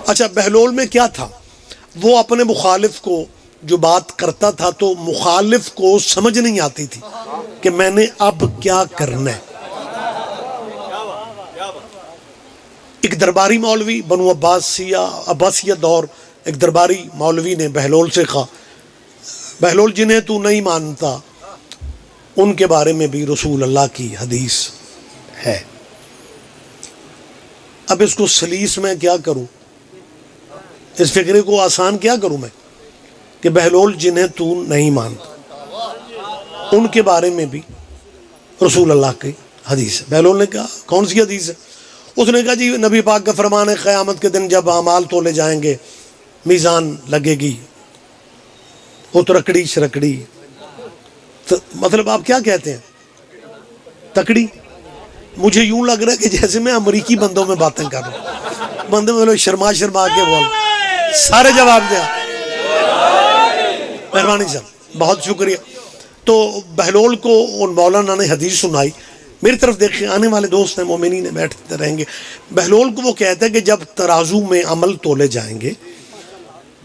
اچھا بہلول میں کیا تھا؟ وہ اپنے مخالف کو جو بات کرتا تھا تو مخالف کو سمجھ نہیں آتی تھی کہ میں نے اب کیا کرنا ہے۔ ایک درباری مولوی بنو عباسیہ دور، ایک درباری مولوی نے بہلول سے کہا بہلول جنہیں تو نہیں مانتا ان کے بارے میں بھی رسول اللہ کی حدیث ہے، اب اس کو سلیس میں کیا کروں، اس فکرے کو آسان کیا کروں میں کہ بہلول جنہیں تو نہیں مانتا ان کے بارے میں بھی رسول اللہ کی حدیث ہے۔ بہلول نے کہا کون سی حدیث ہے؟ اس نے کہا جی نبی پاک کا فرمان ہے قیامت کے دن جب اعمال تولے جائیں گے میزان لگے گی وہ ترکڑی شرکڑی، مطلب آپ کیا کہتے ہیں تکڑی؟ مجھے یوں لگ رہا ہے کہ جیسے میں امریکی بندوں میں باتیں کر رہا ہوں، بندے میں شرما کے بول سارے جواب دیا۔ مہربانی صاحب بہت شکریہ۔ تو بہلول کو ان مولانا نے حدیث سنائی، میری طرف دیکھیں آنے والے دوست ہیں مومنین ہیں بیٹھتے رہیں گے۔ بہلول کو وہ کہتا ہے کہ جب ترازو میں عمل تولے جائیں گے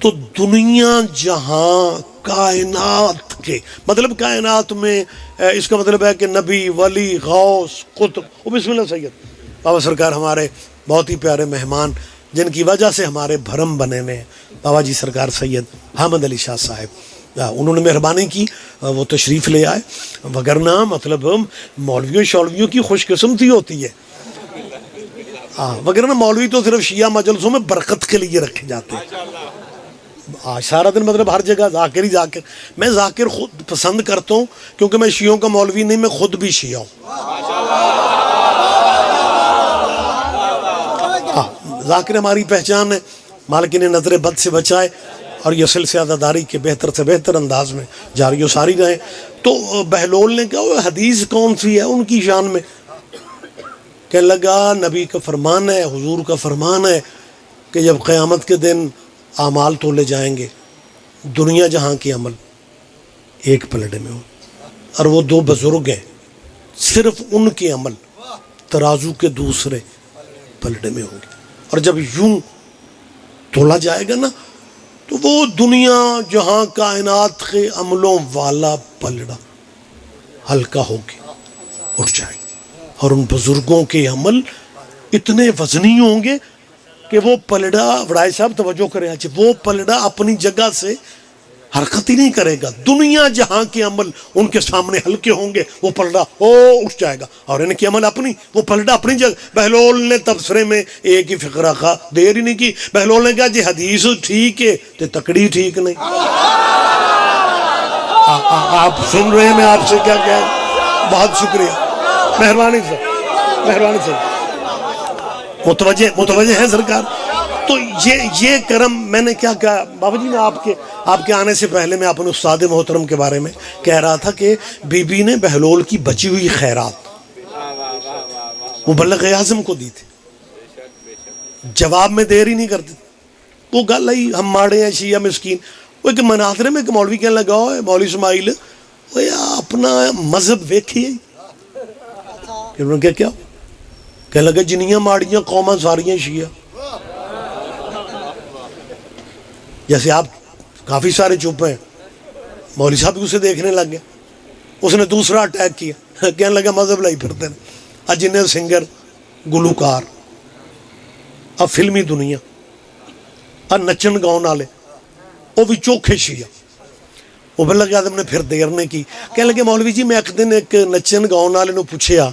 تو دنیا جہاں کائنات کے، مطلب کائنات میں اس کا مطلب ہے کہ نبی ولی غوث قطب، بسم اللہ سید بابا سرکار ہمارے بہت ہی پیارے مہمان جن کی وجہ سے ہمارے بھرم بنے ہوئے ہیں، بابا جی سرکار سید حامد علی شاہ صاحب، انہوں نے مہربانی کی وہ تشریف لے آئے، وگرنہ مطلب مولویوں شولویوں کی خوش قسمتی ہوتی ہے، وگرنہ مولوی تو صرف شیعہ مجلسوں میں برکت کے لیے رکھے جاتے ہیں، سارا دن مطلب ہر جگہ ذاکر ہی ذاکر۔ میں ذاکر خود پسند کرتا ہوں کیونکہ میں شیعوں کا مولوی نہیں، میں خود بھی شیعہ ہوں۔ ذاکر ہماری پہچان ہے، مالک نے نظر بد سے بچائے اور یہ سلسلہ داری کے بہتر سے بہتر انداز میں جاری و ساری رہے۔ تو بہلول نے کہا حدیث کون سی ہے ان کی شان میں؟ کہنے لگا نبی کا فرمان ہے، حضور کا فرمان ہے کہ جب قیامت کے دن اعمال تولے جائیں گے دنیا جہاں کے عمل ایک پلڑے میں ہو، اور وہ دو بزرگ ہیں صرف ان کے عمل ترازو کے دوسرے پلڑے میں ہوں گے، اور جب یوں تولا جائے گا نا تو وہ دنیا جہاں کائنات کے عملوں والا پلڑا ہلکا ہو کے اٹھ جائے گا، اور ان بزرگوں کے عمل اتنے وزنی ہوں گے کہ وہ پلڑا، وڑائے صاحب توجہ کریں، وہ پلڑا اپنی جگہ سے حرکت ہی نہیں کرے گا، دنیا جہاں کے عمل ان کے سامنے ہلکے ہوں گے، وہ پلڑا اٹھ جائے گا، اور ان کے عمل اپنی، وہ پلڑا اپنی جگہ۔ بہلول نے تبصرے میں ایک ہی فقرہ کہا، دیر ہی نہیں کی، بہلول نے کہا جی حدیث ٹھیک ہے تو تکڑی ٹھیک نہیں۔ آپ سن رہے ہیں میں آپ سے کیا کہہ؟ بہت شکریہ، مہربانی سے مہربانی سے متوجہ ہیں سرکار۔ تو یہ کرم میں نے کیا کہا بابا جی، میں آپ کے آنے سے پہلے میں اپنے استاد محترم کے بارے میں کہہ رہا تھا کہ بی بی نے بہلول کی بچی ہوئی خیرات مبلغ اعظم کو دی تھی، جواب میں دیر ہی نہیں کرتے، وہ گل ہے ہم ماڑے ہیں شیعہ مسکین۔ وہ ایک مناظرے میں ایک مولوی کہنے لگا مولوی اسماعیل اپنا مذہب ویکھیے، انہوں نے کیا کہنے لگا جنیاں ماڑیاں قوماں ساریاں شیعہ۔ جیسے آپ کافی سارے چپ ہیں، مولوی صاحب بھی اسے دیکھنے لگ گئے، اس نے دوسرا اٹیک کیا، کہنے لگا مذہب لائی پھرتے ہیں، اب جنہیں سنگر گلوکار، اب فلمی دنیا، اب نچن گاؤن والے وہ بھی چوکھے شیعہ۔ وہ بلغ اعظم نے پھر دیر نے کی، کہنے لگے مولوی جی میں ایک دن ایک نچن گاؤن والے نے پوچھیا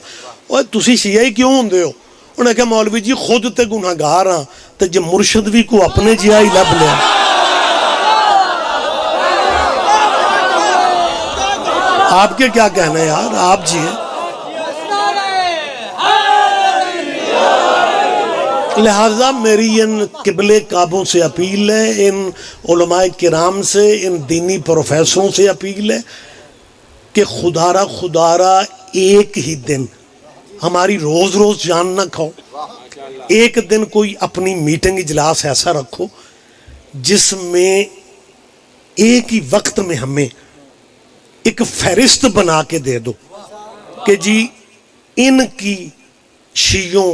اوہ تسی شیعہ ہی کیوں ہوندے ہو؟ انہوں نے کہا مولوی جی خود تے گناہگار ہاں تے جے مرشد بھی کو اپنے جہا ہی لب لیا۔ آپ کے کیا کہنا ہے یار، آپ جی ہیں۔ لہٰذا میری ان قبلِ کعبوں سے اپیل ہے، ان علماء کرام سے، ان دینی پروفیسروں سے اپیل ہے کہ خدارہ ایک ہی دن ہماری روز روز جان نہ کھاؤ، ایک دن کوئی اپنی میٹنگ اجلاس ایسا رکھو جس میں ایک ہی وقت میں ہمیں ایک فہرست بنا کے دے دو کہ جی ان کی شیعوں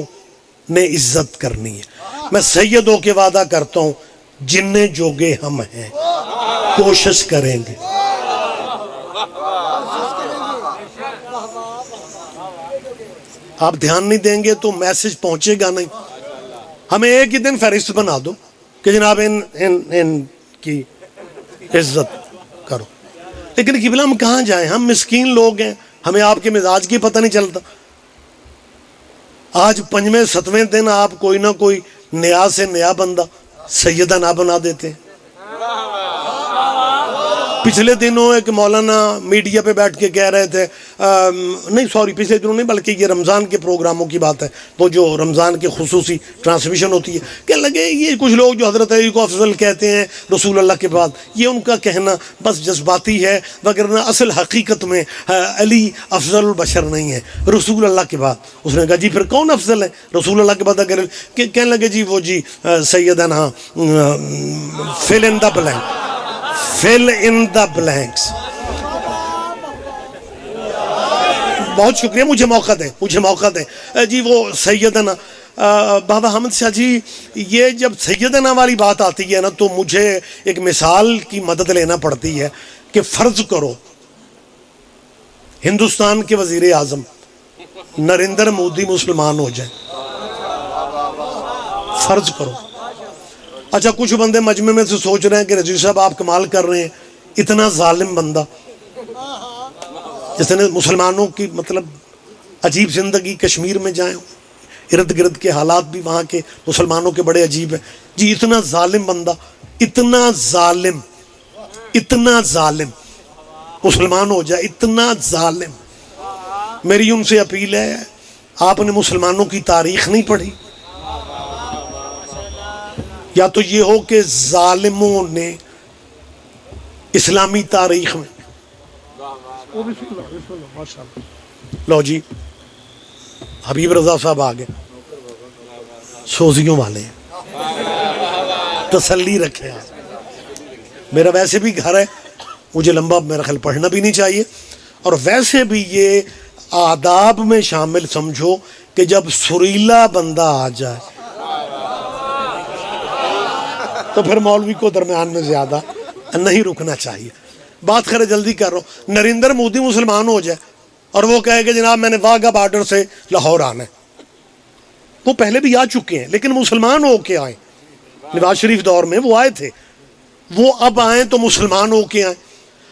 نے عزت کرنی ہے۔ میں سیدوں کے وعدہ کرتا ہوں جننے جوگے ہم ہیں کوشش کریں گے. آپ دھیان نہیں دیں گے تو میسج پہنچے گا نہیں. ہمیں ایک ہی دن فہرست بنا دو کہ جناب ان کی عزت کرو. لیکن قبلہ ہم کہاں جائیں؟ ہم مسکین لوگ ہیں, ہمیں آپ کے مزاج کی پتہ نہیں چلتا. آج 5ویں 7ویں دن آپ کوئی نہ کوئی نیا سے نیا بندہ سیدہ نہ بنا دیتے ہیں. پچھلے دنوں ایک مولانا میڈیا پہ بیٹھ کے کہہ رہے تھے, نہیں سوری پچھلے دنوں نہیں بلکہ یہ رمضان کے پروگراموں کی بات ہے, وہ جو رمضان کے خصوصی ٹرانسمیشن ہوتی ہے, کہنے لگے یہ کچھ لوگ جو حضرت علی کو افضل کہتے ہیں رسول اللہ کے بعد, یہ ان کا کہنا بس جذباتی ہے, وگرنہ اصل حقیقت میں علی افضل البشر نہیں ہے رسول اللہ کے بعد. اس نے کہا جی پھر کون افضل ہے رسول اللہ کے بعد؟ اگر کہنے لگے جی وہ جی سیدنا fill in the blank, fill in the blanks. بہت شکریہ, مجھے موقع دیں جی. وہ سیدنا بابا حامد شاہ جی, یہ جب سیدنا والی بات آتی ہے نا تو مجھے ایک مثال کی مدد لینا پڑتی ہے کہ فرض کرو ہندوستان کے وزیر اعظم نریندر مودی مسلمان ہو جائیں, فرض کرو. اچھا کچھ بندے مجمع میں سے سوچ رہے ہیں کہ رضوی صاحب آپ کمال کر رہے ہیں, اتنا ظالم بندہ جس نے مسلمانوں کی مطلب عجیب زندگی, کشمیر میں جائیں ارد گرد کے حالات بھی وہاں کے مسلمانوں کے بڑے عجیب ہیں جی, اتنا ظالم بندہ, اتنا ظالم مسلمان ہو جائے, اتنا ظالم. میری ان سے اپیل ہے, آپ نے مسلمانوں کی تاریخ نہیں پڑھی, یا تو یہ ہو کہ ظالموں نے اسلامی تاریخ میں, لو جی حبیب رضا صاحب آگے سوزیوں والے ہیں, تسلی رکھیں آپ. میرا ویسے بھی گھر ہے, مجھے لمبا میرا خیال پڑھنا بھی نہیں چاہیے, اور ویسے بھی یہ آداب میں شامل سمجھو کہ جب سریلا بندہ آ جائے تو پھر مولوی کو درمیان میں زیادہ نہیں رکنا چاہیے. بات خیر جلدی کر رہا ہوں. نریندر مودی مسلمان ہو جائے اور وہ کہے کہ جناب میں نے واگا بارڈر سے لاہور آنا ہے, وہ پہلے بھی آ چکے ہیں لیکن مسلمان ہو کے آئیں. نواز شریف دور میں وہ آئے تھے, وہ اب آئیں تو مسلمان ہو کے آئیں.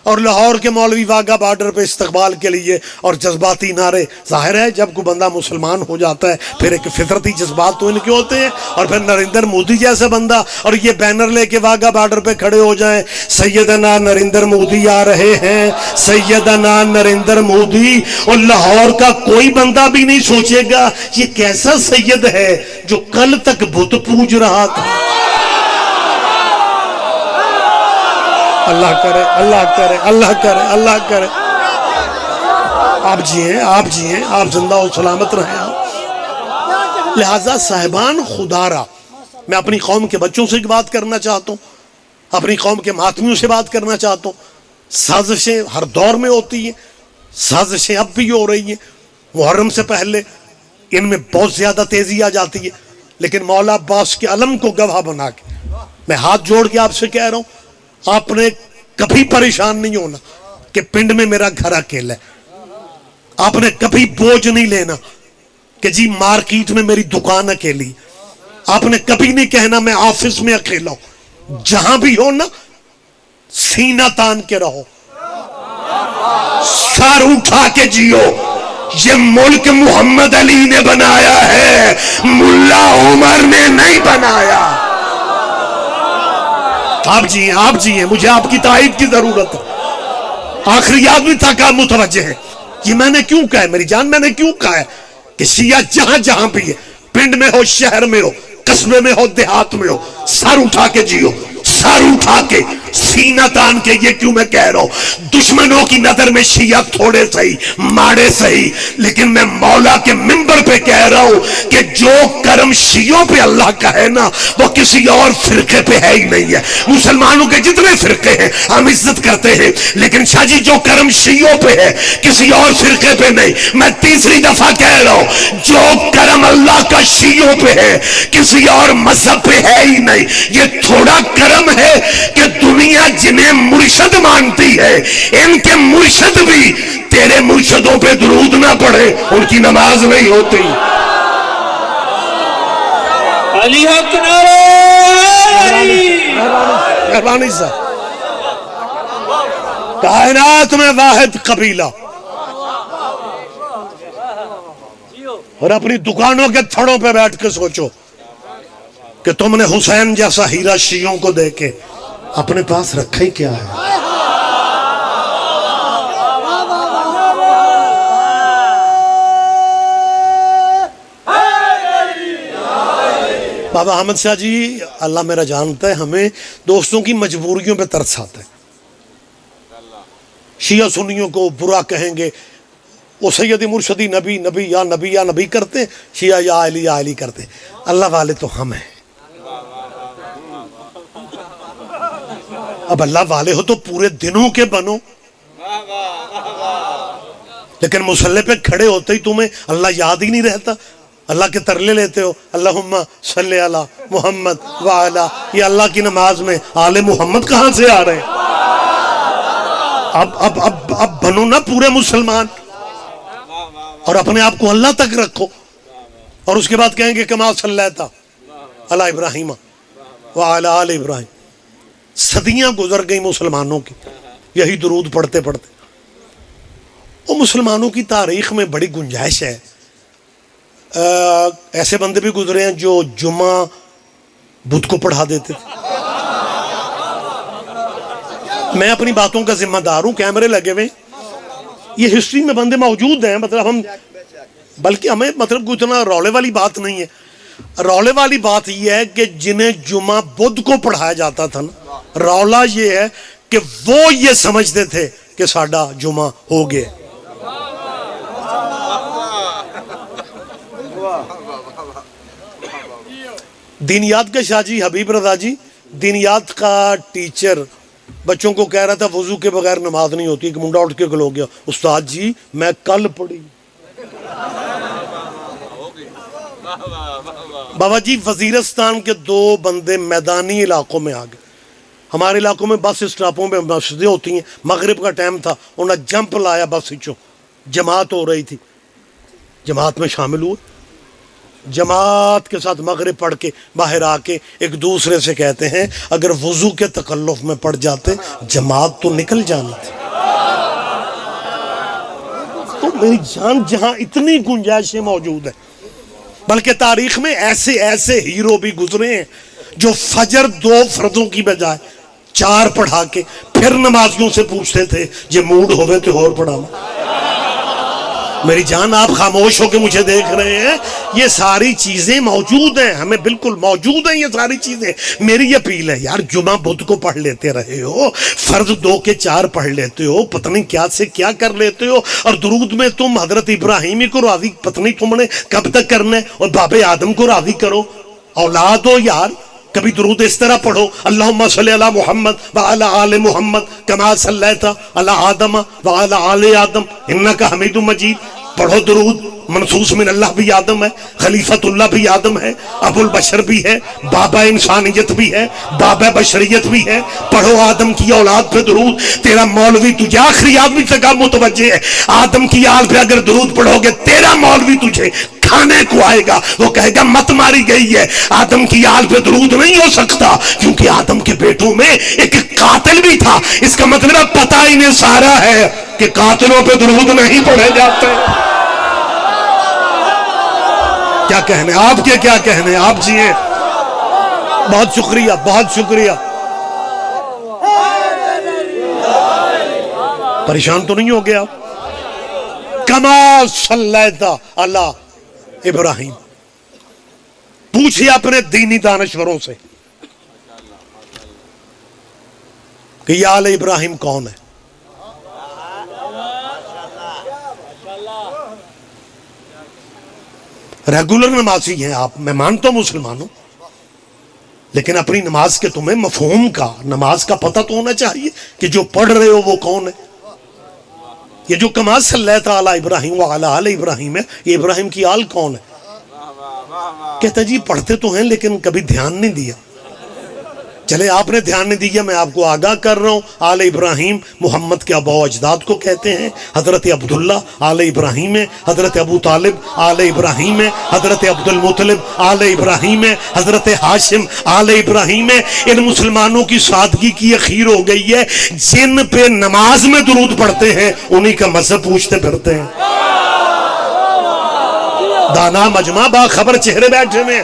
اور لاہور کے مولوی واگا بارڈر پہ استقبال کے لیے اور جذباتی نعرے, ظاہر ہے جب کوئی بندہ مسلمان ہو جاتا ہے پھر ایک فطرتی جذبات تو ان کے ہوتے ہیں. اور پھر نریندر مودی جیسا بندہ اور یہ بینر لے کے واگا بارڈر پہ کھڑے ہو جائیں, سیدنا نریندر مودی آ رہے ہیں, سیدنا نریندر مودی, اور لاہور کا کوئی بندہ بھی نہیں سوچے گا یہ کیسا سید ہے جو کل تک بت پوج رہا تھا. اللہ کرے, اللہ کرے, اللہ کرے, اللہ کرے. آپ جیئیں, آپ جیئیں, آپ زندہ و سلامت رہیں. آپ لہذا صاحبان خدا را, میں اپنی قوم کے بچوں سے بات کرنا چاہتا ہوں, اپنی قوم کے ماتمیوں سے بات کرنا چاہتا ہوں. سازشیں ہر دور میں ہوتی ہیں, سازشیں اب بھی ہو رہی ہیں. محرم سے پہلے ان میں بہت زیادہ تیزی آ جاتی ہے, لیکن مولا عباس کے علم کو گواہ بنا کے میں ہاتھ جوڑ کے آپ سے کہہ رہا ہوں, آپ نے کبھی پریشان نہیں ہونا کہ پنڈ میں میرا گھر اکیلا ہے. آپ نے کبھی بوجھ نہیں لینا کہ جی مارکیٹ میں میری دکان اکیلی. آپ نے کبھی نہیں کہنا میں آفس میں اکیلا ہوں. جہاں بھی ہو نا سینہ تان کے رہو, سر اٹھا کے جیو. یہ ملک محمد علی نے بنایا ہے, ملا عمر نے نہیں بنایا. آپ جی ہیں, آپ جی ہیں, مجھے آپ کی تائید کی ضرورت ہے. آخری آدمی تک آپ متوجہ ہیں یہ میں نے کیوں کہا ہے, میری جان میں نے کیوں کہا ہے کہ شیعہ جہاں جہاں بھی ہے, پنڈ میں ہو, شہر میں ہو, قصبے میں ہو, دیہات میں ہو, سر اٹھا کے جیو, سر اٹھا کے سینہ تان کے یہ کیوں میں کہہ رہا ہوں، دشمنوں کی نظر میں شیعہ تھوڑے صحیح ماڑے صحیح، لیکن میں مولا کے منبر پہ کہہ رہا ہوں کہ جو کرم شیعوں پہ اللہ کا ہے نا وہ کسی اور فرقے پہ ہے ہی نہیں ہے۔ مسلمانوں کے جتنے فرقے ہیں ہم عزت کرتے ہیں، لیکن شاہ جی جو کرم شیعوں پہ ہے کسی اور فرقے پہ نہیں۔ میں تیسری دفعہ کہہ رہا ہوں جو کرم اللہ کا شیعوں پہ ہے کسی اور مذہب پہ ہے ہی نہیں۔ یہ تھوڑا کرم ہے کہ دنیا جنہیں مرشد مانتی ہے ان کے مرشد بھی تیرے مرشدوں پہ درود نہ پڑھے، ان کی نماز نہیں ہوتی۔ علی حق نعرہ مہربانی صاحب، کائنات میں واحد قبیلہ، اور اپنی دکانوں کے تھڑوں پہ بیٹھ کے سوچو کہ تم نے حسین جیسا ہیرا شیعوں کو دے کے اپنے پاس رکھا ہی کیا ہے۔ بابا احمد شاہ جی اللہ میرا جانتا ہے ہمیں دوستوں کی مجبوریوں پہ ترس آتا ہے۔ شیعہ سنیوں کو برا کہیں گے، وہ سیدی مرشدی نبی نبی یا نبی کرتے ہیں، شیعہ یا علی کرتے ہیں۔ اللہ والے تو ہم ہیں۔ اب اللہ والے ہو تو پورے دنوں کے بنو، لیکن مصلی پہ کھڑے ہوتے ہی تمہیں اللہ یاد ہی نہیں رہتا، اللہ کے ترلے لیتے ہو، اللہم صلی علی محمد وعلا۔ یہ اللہ کی نماز میں آل محمد کہاں سے آ رہے ہیں؟ اب بنو نا پورے مسلمان، اور اپنے آپ کو اللہ تک رکھو، اور اس کے بعد کہیں گے کما صلیت علی ابراہیم وعلی آل ابراہیم۔ صدیاں گزر گئی مسلمانوں کی یہی درود پڑھتے پڑھتے۔ وہ مسلمانوں کی تاریخ میں بڑی گنجائش ہے، ایسے بندے بھی گزرے ہیں جو جمعہ بدھ کو پڑھا دیتے تھے۔ میں اپنی باتوں کا ذمہ دار ہوں، کیمرے لگے ہوئے، یہ ہسٹری میں بندے موجود ہیں، مطلب ہم بلکہ ہمیں مطلب کوئی اتنا رولے والی بات نہیں ہے۔ رولے والی بات یہ ہے کہ جنہیں جمعہ بدھ کو پڑھایا جاتا تھا نا، رولا یہ ہے کہ وہ یہ سمجھتے تھے کہ ساڈا جمعہ ہو گیا۔ دینیات کا شاہ جی حبیب رضا جی دینیات کا ٹیچر بچوں کو کہہ رہا تھا وضو کے بغیر نماز نہیں ہوتی، ایک منڈا اٹھ کے کھلو گیا، استاد جی میں کل پڑھی۔ بابا جی وزیرستان کے 2 بندے میدانی علاقوں میں آ گئے، ہمارے علاقوں میں بس اسٹاپوں پہ مسجدیں ہوتی ہیں، مغرب کا ٹائم تھا، انہوں نے جمپ لایا بس چوں، جماعت ہو رہی تھی، جماعت میں شامل ہوئے، جماعت کے ساتھ مغرب پڑھ کے باہر آ کے ایک دوسرے سے کہتے ہیں اگر وضو کے تکلف میں پڑ جاتے جماعت تو نکل جانی تھی۔ تو میری جان جہاں اتنی گنجائشیں موجود ہیں، بلکہ تاریخ میں ایسے ہیرو بھی گزرے ہیں جو فجر 2 فرضوں کی بجائے 4 پڑھا کے پھر نمازیوں سے پوچھتے تھے جے موڈ ہوئے تو اور پڑھانا۔ میری جان آپ خاموش ہو کے مجھے دیکھ رہے ہیں، یہ ساری چیزیں موجود ہیں، ہمیں بالکل موجود ہیں یہ ساری چیزیں۔ میری اپیل ہے یار جمعہ بدھ کو پڑھ لیتے رہے ہو، فرض 2 کے 4 پڑھ لیتے ہو، پتہ نہیں کیا سے کیا کر لیتے ہو، اور درود میں تم حضرت ابراہیمی کو راضی پتہ نہیں تم نے کب تک کرنا ہے، اور باب آدم کو راضی کرو، اولاد ہو یار، کبھی درود اس طرح پڑھو اللہم صلی علی محمد وعلی آل محمد کما صلیت علی آدم وعلی آل آدم انک حمید مجید۔ پڑھو درود، منصوص من اللہ بھی آدم ہے، خلیفت اللہ بھی آدم ہے، ابو البشر بھی ہے، بابا انسانیت بھی ہے، بابا بشریت بھی ہے۔ پڑھو آدم کی اولاد پہ درود، تیرا مولوی تجھے آخری آدمی تک متوجہ ہے، آدم کی آل پہ اگر درود پڑھو گے تیرا مولوی تجھے کھانے کو آئے گا، وہ کہے گا مت ماری گئی ہے۔ آدم کی آل پہ درود نہیں ہو سکتا کیونکہ آدم کے بیٹوں میں ایک قاتل بھی تھا، اس کا مطلب پتہ انہیں سارا ہے کہ قاتلوں پہ درود نہیں پڑھے جاتے۔ کیا کہنے آپ کے، کیا کہنے آپ جیئے۔ بہت شکریہ، بہت شکریہ۔ پریشان تو نہیں ہو گیا؟ کما صلیت علی ابراہیم، پوچھئے اپنے دینی دانشوروں سے، کہ یہ آل ابراہیم کون ہے؟ ریگولر نمازی ہیں آپ، میں مانتا ہوں مسلمان ہوں، لیکن اپنی نماز کے تمہیں مفہوم کا، نماز کا پتہ تو ہونا چاہیے کہ جو پڑھ رہے ہو وہ کون ہے۔ یہ جو کما صلی اللہ تعالی ابراہیم وعلی آل ابراہیم ہے، یہ ابراہیم کی آل کون ہے؟ کہتا جی پڑھتے تو ہیں لیکن کبھی دھیان نہیں دیا۔ چلے آپ نے دھیان نہیں دیا، میں آپ کو آگاہ کر رہا ہوں، آل ابراہیم محمد کے آباء و اجداد کو کہتے ہیں۔ حضرت عبداللہ آل ابراہیم ہے، حضرت ابو طالب آل ابراہیم ہے، حضرت عبد المطلب آل ابراہیم ہے، حضرت ہاشم آل ابراہیم ہے۔ ان مسلمانوں کی سادگی کی اخیر ہو گئی ہے، جن پہ نماز میں درود پڑھتے ہیں انہی کا مذہب پوچھتے پھرتے ہیں۔ دانا مجمع با خبر چہرے بیٹھے میں